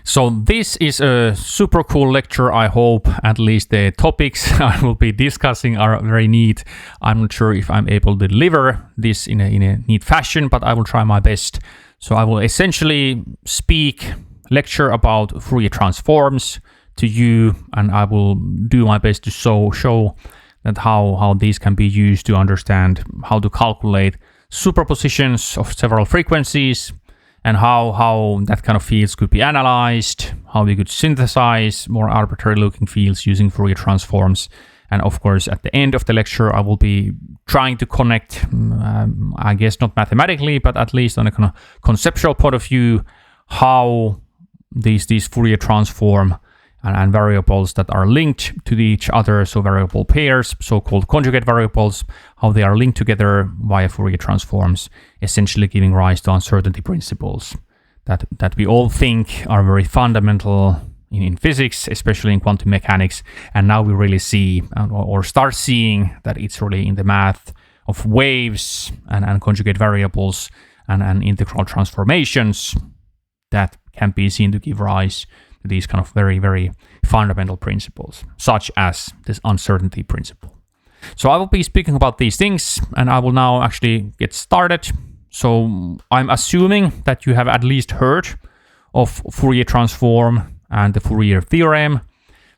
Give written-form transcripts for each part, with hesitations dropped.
So this is a super cool lecture. I hope at least the topics I will be discussing are very neat. I'm not sure if I'm able to deliver this in a neat fashion, but I will try my best. So I will essentially lecture about Fourier transforms to you, and I will do my best to show that how these can be used to understand how to calculate superpositions of several frequencies, and how that kind of fields could be analyzed, how we could synthesize more arbitrary looking fields using Fourier transforms. And of course, at the end of the lecture, I will be trying to connect, I guess not mathematically, but at least on a kind of conceptual point of view, how these Fourier transform and variables that are linked to each other, so variable pairs, so-called conjugate variables, how they are linked together via Fourier transforms, essentially giving rise to uncertainty principles that we all think are very fundamental in physics, especially in quantum mechanics. And now we really see or start seeing that it's really in the math of waves and conjugate variables and integral transformations that can be seen to give rise to these kind of very, very fundamental principles, such as this uncertainty principle. So I will be speaking about these things, and I will now actually get started. So I'm assuming that you have at least heard of Fourier transform and the Fourier theorem.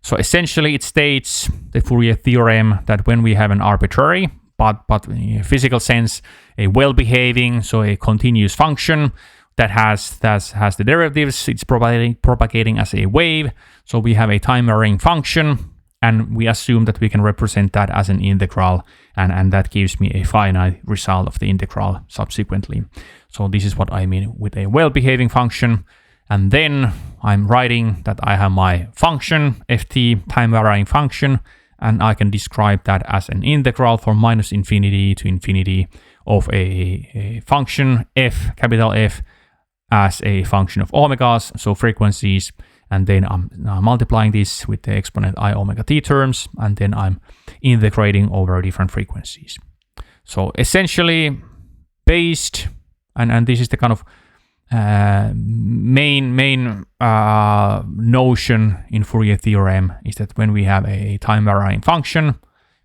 So essentially it states, the Fourier theorem, that when we have an arbitrary, but in a physical sense, a well-behaving, so a continuous function, that has the derivatives, it's propagating as a wave. So we have a time-varying function, and we assume that we can represent that as an integral, and that gives me a finite result of the integral subsequently. So this is what I mean with a well-behaving function. And then I'm writing that I have my function, ft, time-varying function, and I can describe that as an integral from -infinity to infinity of a function f, capital F, as a function of omegas, so frequencies, and then I'm multiplying this with the exponent I omega t terms, and then I'm integrating over different frequencies. So essentially based, and this is the kind of main notion in Fourier theorem, is that when we have a time-varying function,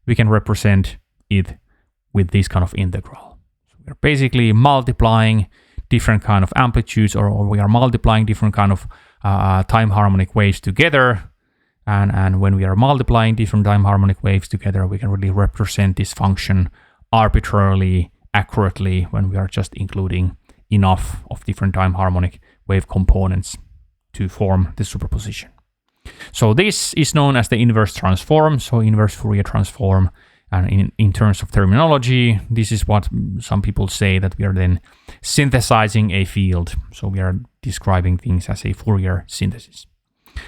we can represent it with this kind of integral. So we're basically multiplying different kind of amplitudes, or we are multiplying different kind of time harmonic waves together, and when we are multiplying different time harmonic waves together, we can really represent this function arbitrarily, accurately, when we are just including enough of different time harmonic wave components to form the superposition. So this is known as the inverse transform, so inverse Fourier transform. And in terms of terminology, this is what some people say, that we are then synthesizing a field. So we are describing things as a Fourier synthesis.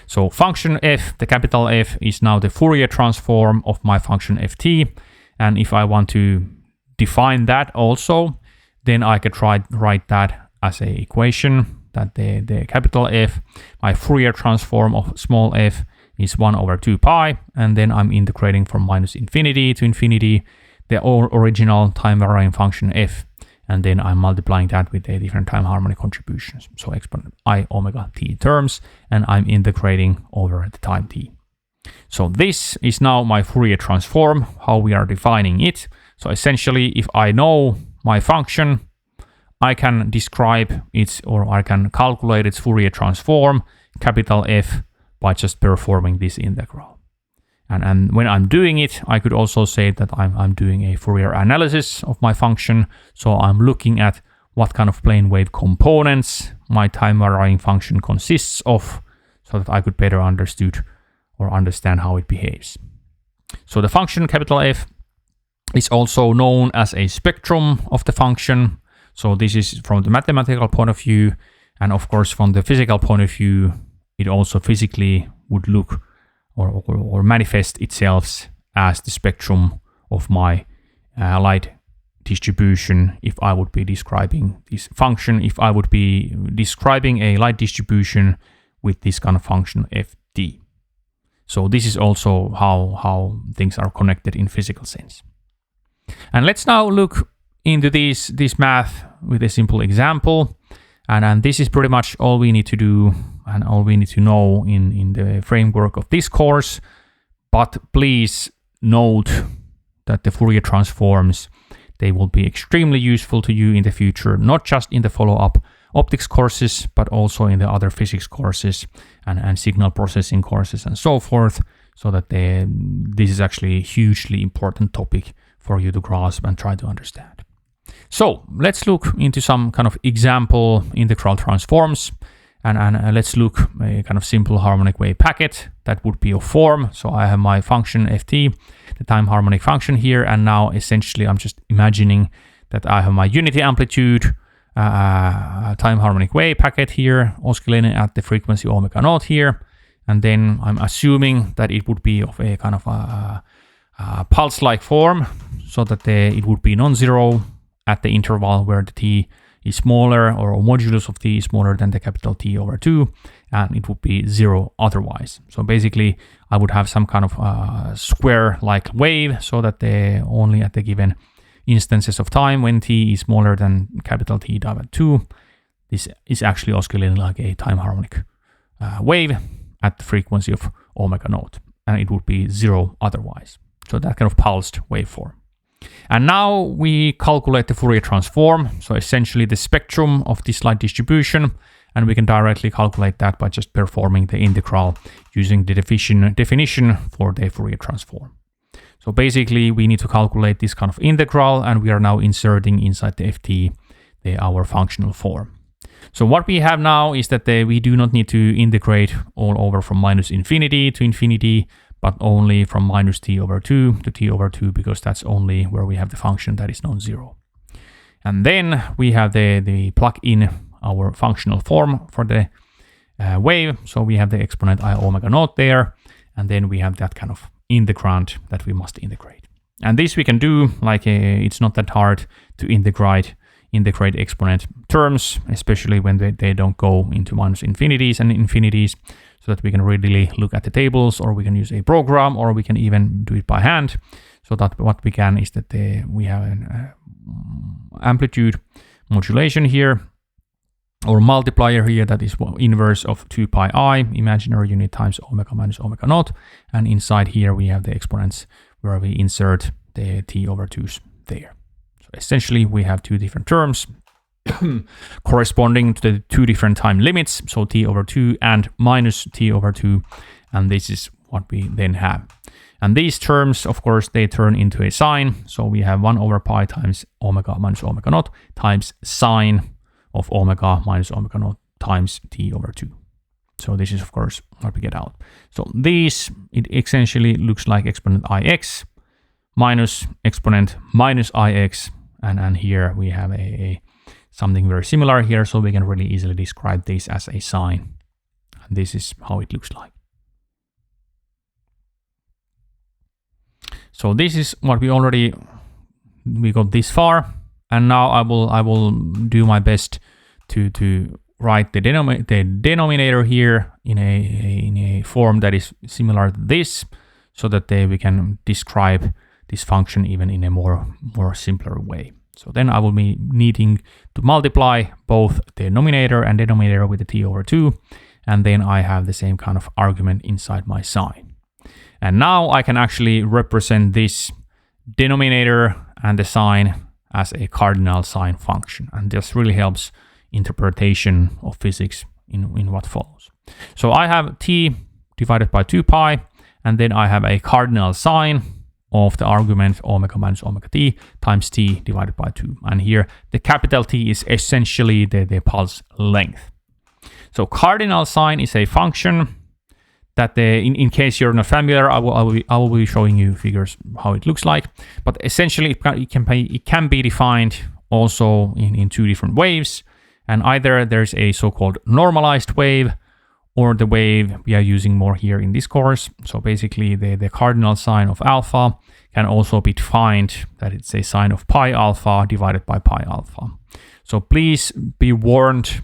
So function f, the capital F, is now the Fourier transform of my function ft. And if I want to define that also, then I could write that as an equation, that the capital F, my Fourier transform of small f, is 1 over 2 pi, and then I'm integrating from -infinity to infinity the original time-varying function f, and then I'm multiplying that with the different time harmonic contributions, so exponent I omega t terms, and I'm integrating over the time t. So this is now my Fourier transform, how we are defining it. So essentially, if I know my function, I can describe it, or I can calculate its Fourier transform, capital F, by just performing this integral. And when I'm doing it, I could also say that I'm doing a Fourier analysis of my function. So I'm looking at what kind of plane wave components my time-varying function consists of, so that I could better understand how it behaves. So the function capital F is also known as a spectrum of the function. So this is from the mathematical point of view, and of course from the physical point of view, it also physically would look or manifest itself as the spectrum of my light distribution. If I would be describing this function, if I would be describing a light distribution with this kind of function ft. So this is also how things are connected in physical sense. And let's now look into this math with a simple example. And this is pretty much all we need to do. and all we need to know in the framework of this course. But please note that the Fourier transforms, they will be extremely useful to you in the future, not just in the follow-up optics courses, but also in the other physics courses and signal processing courses and so forth, so that this is actually a hugely important topic for you to grasp and try to understand. So let's look into some kind of example integral transforms, and let's look a kind of simple harmonic wave packet that would be of form. So I have my function ft, the time harmonic function here, and now essentially I'm just imagining that I have my unity amplitude time harmonic wave packet here oscillating at the frequency omega naught here, and then I'm assuming that it would be of a kind of a pulse-like form, so that it would be non-zero at the interval where the t is smaller, or modulus of t is smaller than the capital T over 2, and it would be zero otherwise. So basically I would have some kind of square-like wave, so that only at the given instances of time when t is smaller than capital T divided 2, this is actually oscillating like a time harmonic wave at the frequency of omega naught, and it would be zero otherwise. So that kind of pulsed waveform. And now we calculate the Fourier transform, so essentially the spectrum of this light distribution, and we can directly calculate that by just performing the integral using the definition for the Fourier transform. So basically we need to calculate this kind of integral, and we are now inserting inside the ft our functional form. So what we have now is that we do not need to integrate all over from minus infinity to infinity, but only from minus t over 2 to t over 2, because that's only where we have the function that is non-zero. And then we have the plug in our functional form for the wave. So we have the exponent I omega naught there, and then we have that kind of integrand that we must integrate. And this we can do, like it's not that hard to integrate exponent terms, especially when they don't go into minus infinities and infinities, so that we can readily look at the tables, or we can use a program, or we can even do it by hand. So that what we can is that we have an amplitude modulation here, or multiplier here, that is inverse of 2 pi I, imaginary unit times omega minus omega naught, and inside here we have the exponents where we insert the t over 2's there. So essentially we have two different terms corresponding to the two different time limits, so t over 2 and minus t over 2, and this is what we then have. And these terms, of course, they turn into a sine, so we have 1 over pi times omega minus omega naught times sine of omega minus omega naught times t over 2. So this is, of course, what we get out. So these, it essentially looks like exponent ix minus exponent minus ix, and here we have something very similar here, so we can really easily describe this as a sine. And this is how it looks like. So this is what we got this far, and now I will do my best to write the denominator here in a form that is similar to this, so that we can describe this function even in a more simpler way. So then I will be needing to multiply both the numerator and denominator with the t over 2, and then I have the same kind of argument inside my sine. And now I can actually represent this denominator and the sine as a cardinal sine function, and this really helps interpretation of physics in what follows. So I have t divided by 2 pi, and then I have a cardinal sine of the argument omega minus omega t times t divided by 2. And here the capital T is essentially the pulse length. So cardinal sine is a function that in case you're not familiar, I will be showing you figures how it looks like. But essentially it can be defined also in two different waves. And either there's a so-called normalized wave, or the wave we are using more here in this course. So basically the cardinal sine of alpha can also be defined that it's a sine of pi alpha divided by pi alpha. So please be warned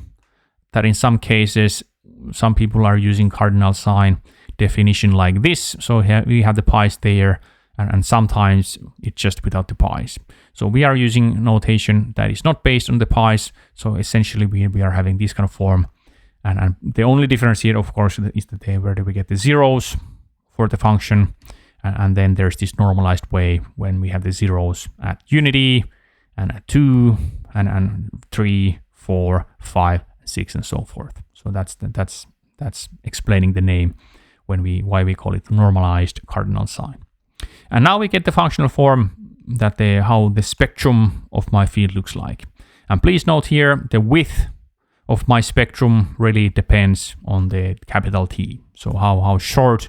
that in some cases, some people are using cardinal sine definition like this. So here we have the pi's there, and sometimes it's just without the pi's. So we are using notation that is not based on the pi's. So essentially we are having this kind of form And the only difference here, of course, is that where do we get the zeros for the function. And then there's this normalized way when we have the zeros at unity and at 2 and 3, 4, 5, 6, and so forth. So that's explaining the name why we call it normalized cardinal sign. And now we get the functional form that how the spectrum of my field looks like. And please note here the width of my spectrum really depends on the capital T. So how short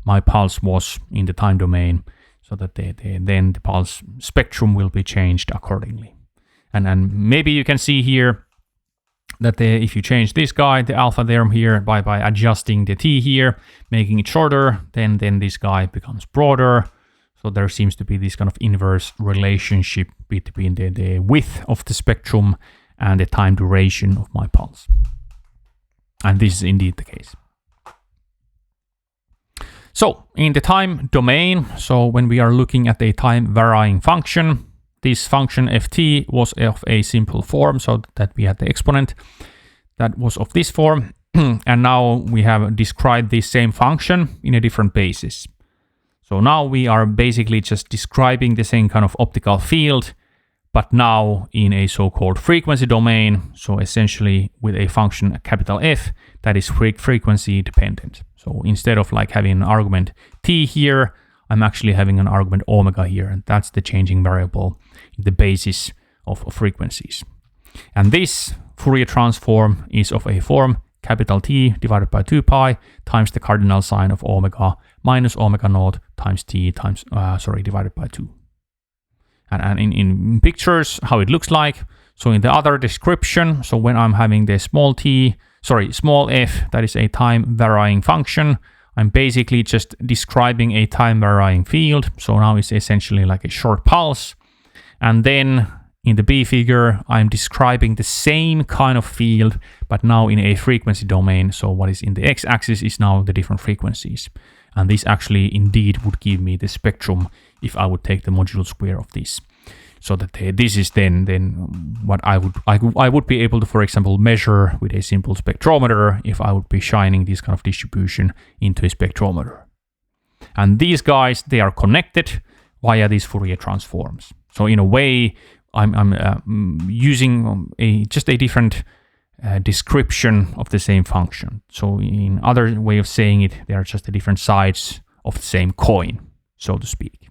my pulse was in the time domain, so that then the pulse spectrum will be changed accordingly. And maybe you can see here that if you change this guy, the alpha term here, by adjusting the T here, making it shorter, then this guy becomes broader. So there seems to be this kind of inverse relationship between the width of the spectrum and the time duration of my pulse. And this is indeed the case. So in the time domain, so when we are looking at a time varying function, this function ft was of a simple form, so that we had the exponent that was of this form. And now we have described this same function in a different basis. So now we are basically just describing the same kind of optical field, but now in a so-called frequency domain. So essentially with a function capital F that is frequency dependent. So instead of like having an argument t here, I'm actually having an argument omega here, and that's the changing variable in the basis of frequencies. And this Fourier transform is of a form capital T divided by 2 pi times the cardinal sign of omega minus omega naught times t times divided by 2. And in pictures, how it looks like. So in the other description, so when I'm having the small f, that is a time varying function, I'm basically just describing a time varying field. So now it's essentially like a short pulse. And then in the B figure, I'm describing the same kind of field, but now in a frequency domain. So what is in the x-axis is now the different frequencies. And this actually indeed would give me the spectrum if I would take the modulo square of this. So that this is then what I would be able to, for example, measure with a simple spectrometer if I would be shining this kind of distribution into a spectrometer. And these guys, they are connected via these Fourier transforms. So in a way, I'm using just a different description of the same function. So in other way of saying it, they are just the different sides of the same coin, so to speak.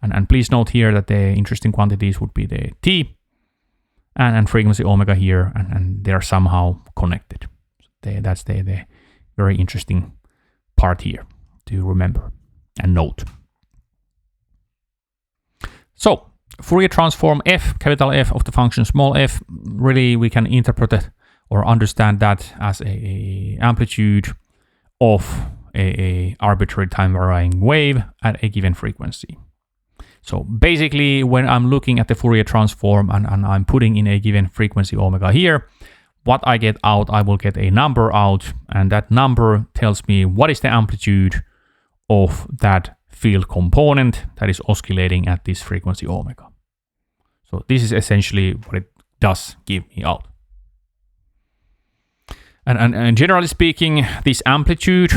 And please note here that the interesting quantities would be the t and frequency omega here, and they are somehow connected. That's the very interesting part here to remember and note. So Fourier transform f, capital F of the function small f, really we can interpret it or understand that as a amplitude of a arbitrary time varying wave at a given frequency. So basically, when I'm looking at the Fourier transform and I'm putting in a given frequency omega here, what I get out, I will get a number out, and that number tells me what is the amplitude of that field component that is oscillating at this frequency omega. So this is essentially what it does give me out. And generally speaking, this amplitude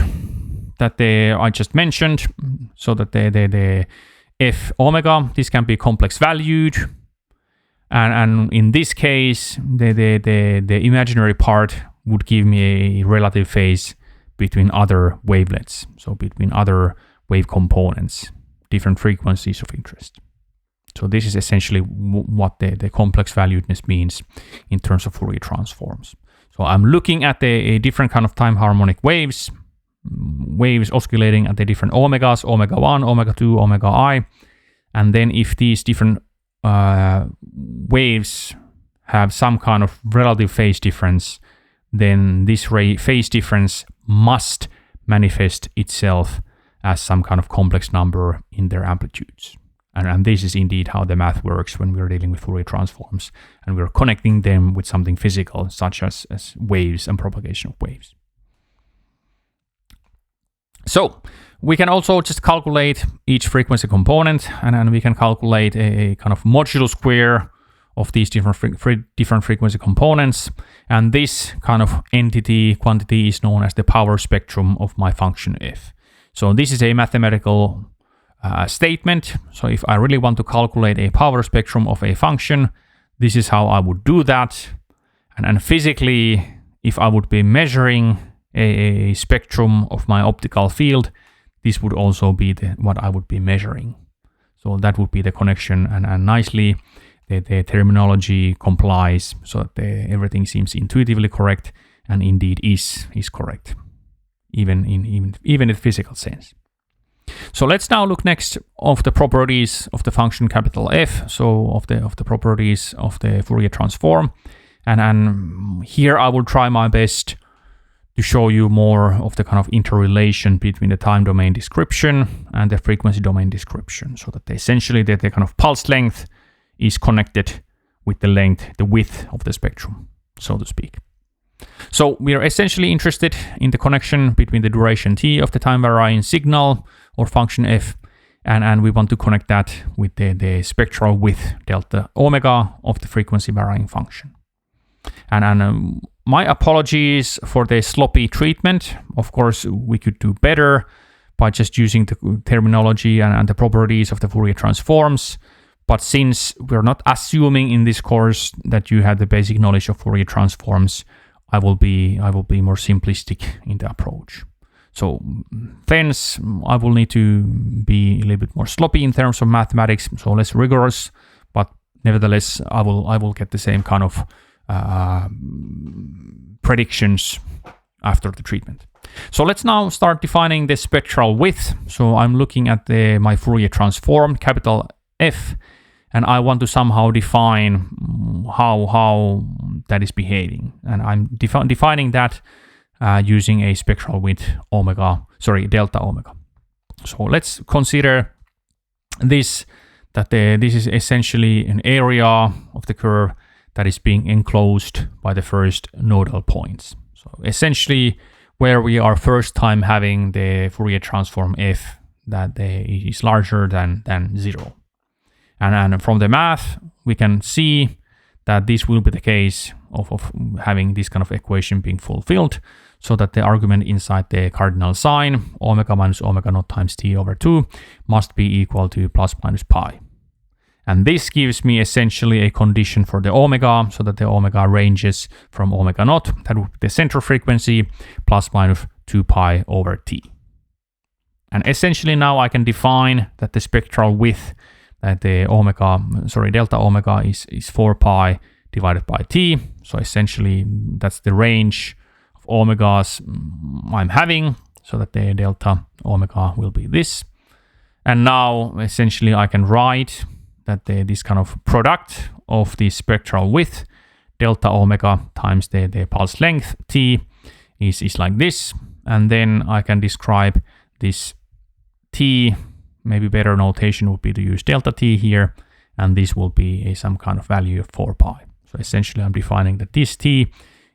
that I just mentioned, so that the f omega, this can be complex valued, and in this case, the imaginary part would give me a relative phase between other wavelets, so between other wave components, different frequencies of interest. So this is essentially what the complex valuedness means in terms of Fourier transforms. So I'm looking at a different kind of time harmonic waves oscillating at the different omegas, omega 1, omega 2, omega I. And then if these different waves have some kind of relative phase difference, then this phase difference must manifest itself as some kind of complex number in their amplitudes. And this is indeed how the math works when we're dealing with Fourier transforms, and we're connecting them with something physical, such as waves and propagation of waves. So we can also just calculate each frequency component, and we can calculate a kind of modulo square of these different frequency components. And this kind of quantity is known as the power spectrum of my function f. So this is a mathematical statement. So if I really want to calculate a power spectrum of a function, this is how I would do that. And physically, if I would be measuring a spectrum of my optical field, this would also be what I would be measuring. So that would be the connection, and nicely the terminology complies so that everything seems intuitively correct, and indeed is correct, even in physical sense. So let's now look next of the properties of the function capital F, so of the properties of the Fourier transform. And here I will try my best to show you more of the kind of interrelation between the time domain description and the frequency domain description, so that essentially the kind of pulse length is connected with the width of the spectrum, so to speak. So we are essentially interested in the connection between the duration t of the time varying signal or function f, and we want to connect that with the spectral width delta omega of the frequency varying function. And my apologies for the sloppy treatment. Of course, we could do better by just using the terminology and the properties of the Fourier transforms. But since we're not assuming in this course that you have the basic knowledge of Fourier transforms, I will be more simplistic in the approach. So thence I will need to be a little bit more sloppy in terms of mathematics, so less rigorous, but nevertheless I will get the same kind of predictions after the treatment. So let's now start defining the spectral width. So I'm looking at my Fourier transform, capital F, and I want to somehow define how that is behaving. And I'm defining that using a spectral width delta omega. So let's consider this, that this is essentially an area of the curve that is being enclosed by the first nodal points. So essentially where we are first time having the Fourier transform f that is larger than 0. And from the math, we can see that this will be the case of having this kind of equation being fulfilled, so that the argument inside the cardinal sign, omega minus omega naught times t over 2, must be equal to plus minus pi. And this gives me essentially a condition for the omega, so that the omega ranges from omega naught, that would be the center frequency, plus minus 2 pi over t. And essentially now I can define that the spectral width, that the delta omega is 4 pi divided by t. So essentially that's the range of omegas I'm having, so that the delta omega will be this. And now essentially I can write that this kind of product of the spectral width delta omega times the pulse length t is like this. And then I can describe this t, maybe better notation would be to use delta t here, and this will be some kind of value of 4 pi. So essentially I'm defining that this t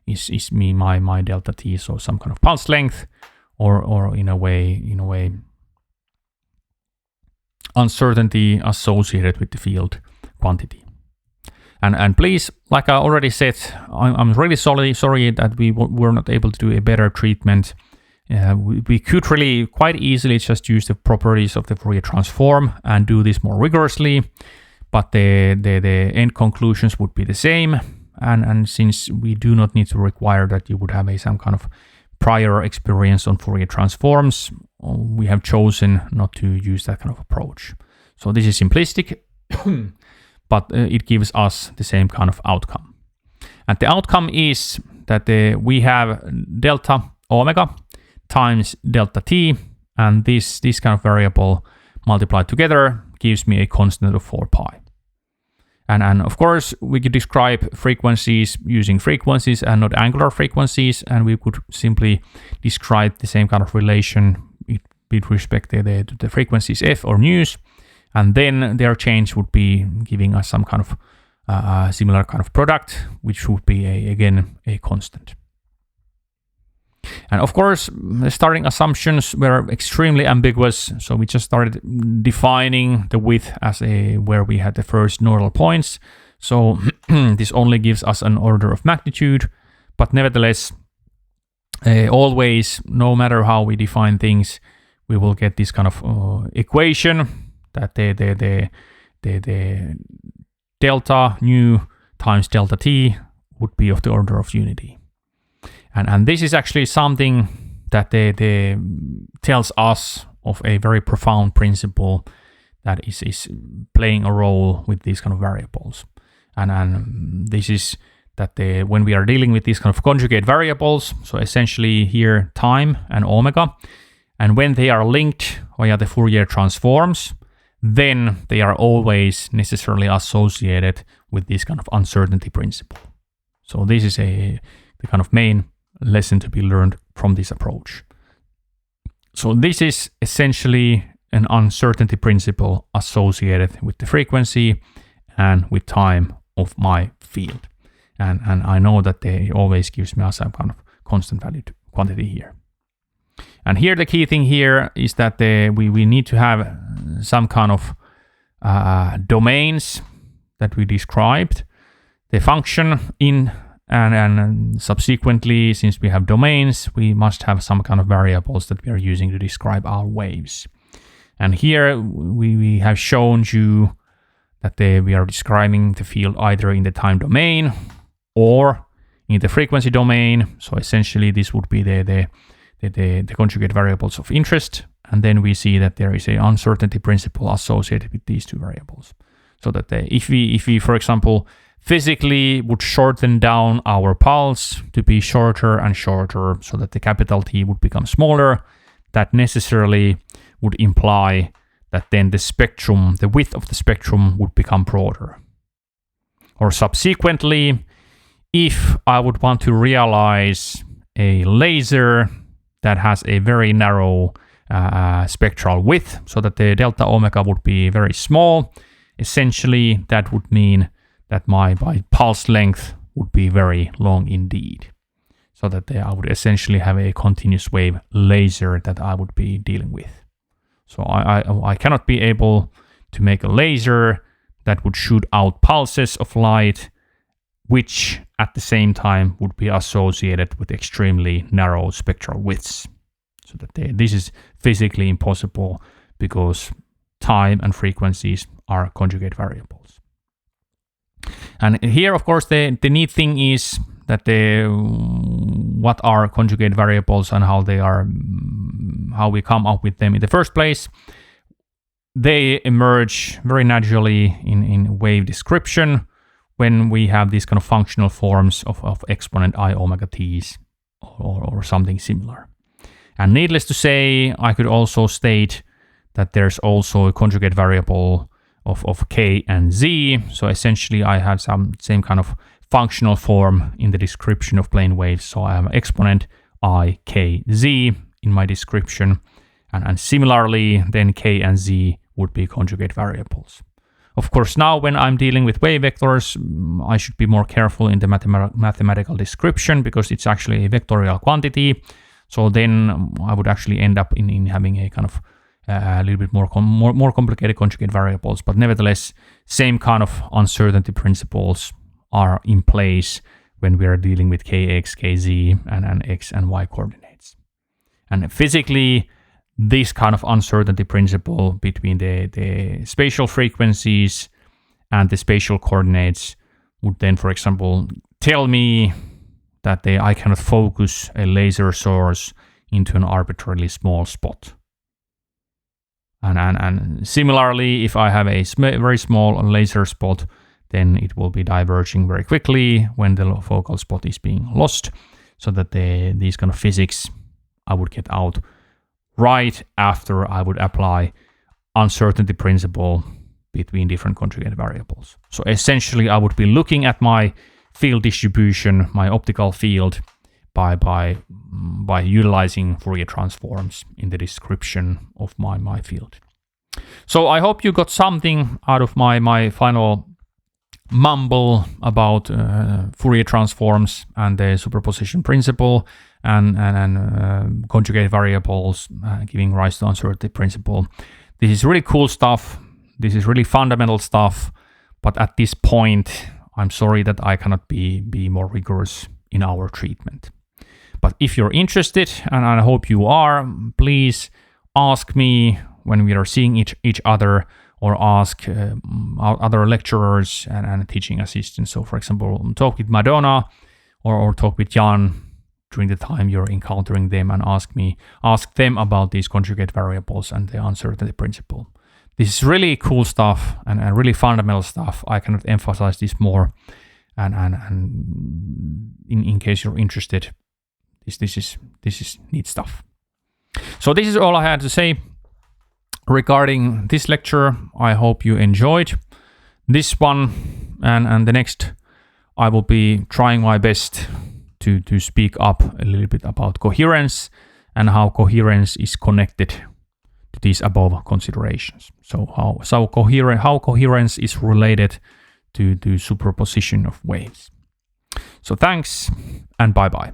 is my delta t, so some kind of pulse length, or in a way uncertainty associated with the field quantity. And please, like I already said, I'm really sorry that we were not able to do a better treatment. We could really quite easily just use the properties of the Fourier transform and do this more rigorously, but the end conclusions would be the same. And since we do not need to require that you would have some kind of prior experience on Fourier transforms, we have chosen not to use that kind of approach. So this is simplistic, but it gives us the same kind of outcome. And the outcome is that we have delta omega times delta t, and this kind of variable multiplied together gives me a constant of 4 pi. And of course, we could describe frequencies using frequencies and not angular frequencies, and we could simply describe the same kind of relation with respect to the frequencies f or news, and then their change would be giving us some kind of similar kind of product, which would be again a constant. And of course, the starting assumptions were extremely ambiguous, so we just started defining the width as where we had the first nodal points. So this only gives us an order of magnitude, but nevertheless, always, no matter how we define things, we will get this kind of equation that the delta nu times delta t would be of the order of unity. And this is actually something that they tells us of a very profound principle that is playing a role with these kind of variables. And this is that when we are dealing with these kind of conjugate variables, so essentially here time and omega, and when they are linked via the Fourier transforms, then they are always necessarily associated with this kind of uncertainty principle. So this is the kind of main lesson to be learned from this approach. So this is essentially an uncertainty principle associated with the frequency and with time of my field. And I know that they always gives me some kind of constant value quantity here. And here the key thing here is that we need to have some kind of domains that we described. The function in and subsequently, since we have domains, we must have some kind of variables that we are using to describe our waves. And here we have shown you that we are describing the field either in the time domain or in the frequency domain. So essentially this would be the conjugate variables of interest. And then we see that there is an uncertainty principle associated with these two variables. So that if we, for example, physically would shorten down our pulse to be shorter and shorter so that the capital T would become smaller, that necessarily would imply that then the width of the spectrum would become broader. Or subsequently, if I would want to realize a laser that has a very narrow spectral width, so that the delta omega would be very small, essentially that would mean that my pulse length would be very long indeed. So that I would essentially have a continuous wave laser that I would be dealing with. So I cannot be able to make a laser that would shoot out pulses of light, which at the same time would be associated with extremely narrow spectral widths. So that this is physically impossible because time and frequencies are conjugate variables. And here, of course, the neat thing is that what are conjugate variables and how we come up with them in the first place. They emerge very naturally in wave description when we have these kind of functional forms of exponent I omega t's or something similar. And needless to say, I could also state that there's also a conjugate variable of k and z. So essentially I have same kind of functional form in the description of plane waves. So I have exponent I, k, z in my description. And similarly, then k and z would be conjugate variables. Of course, now when I'm dealing with wave vectors, I should be more careful in the mathematical description because it's actually a vectorial quantity. So then I would actually end up in having a kind of a little bit more complicated conjugate variables. But nevertheless, same kind of uncertainty principles are in place when we are dealing with kx, kz, and x and y coordinates. And physically, this kind of uncertainty principle between the spatial frequencies and the spatial coordinates would then, for example, tell me that I cannot focus a laser source into an arbitrarily small spot. And similarly, if I have a very small laser spot, then it will be diverging very quickly when the focal spot is being lost, so that these kind of physics I would get out right after I would apply uncertainty principle between different conjugate variables. So essentially, I would be looking at my field distribution, my optical field, by utilizing Fourier transforms in the description of my field. So I hope you got something out of my final mumble about Fourier transforms and the superposition principle and conjugate variables giving rise to uncertainty principle. This is really cool stuff. This is really fundamental stuff, But at this point, I'm sorry that I cannot be more rigorous in our treatment. But if you're interested, and I hope you are, please ask me when we are seeing each other, or ask other lecturers and teaching assistants. So for example, talk with Madonna or talk with Jan during the time you're encountering them, and ask them about these conjugate variables and the uncertainty principle. This is really cool stuff and really fundamental stuff. I cannot emphasize this more. And in case you're interested, this is neat stuff. So this is all I had to say regarding this lecture. I hope you enjoyed this one, and the next I will be trying my best to speak up a little bit about coherence and how coherence is connected to these above considerations. So how coherence is related to superposition of waves. So thanks and bye bye.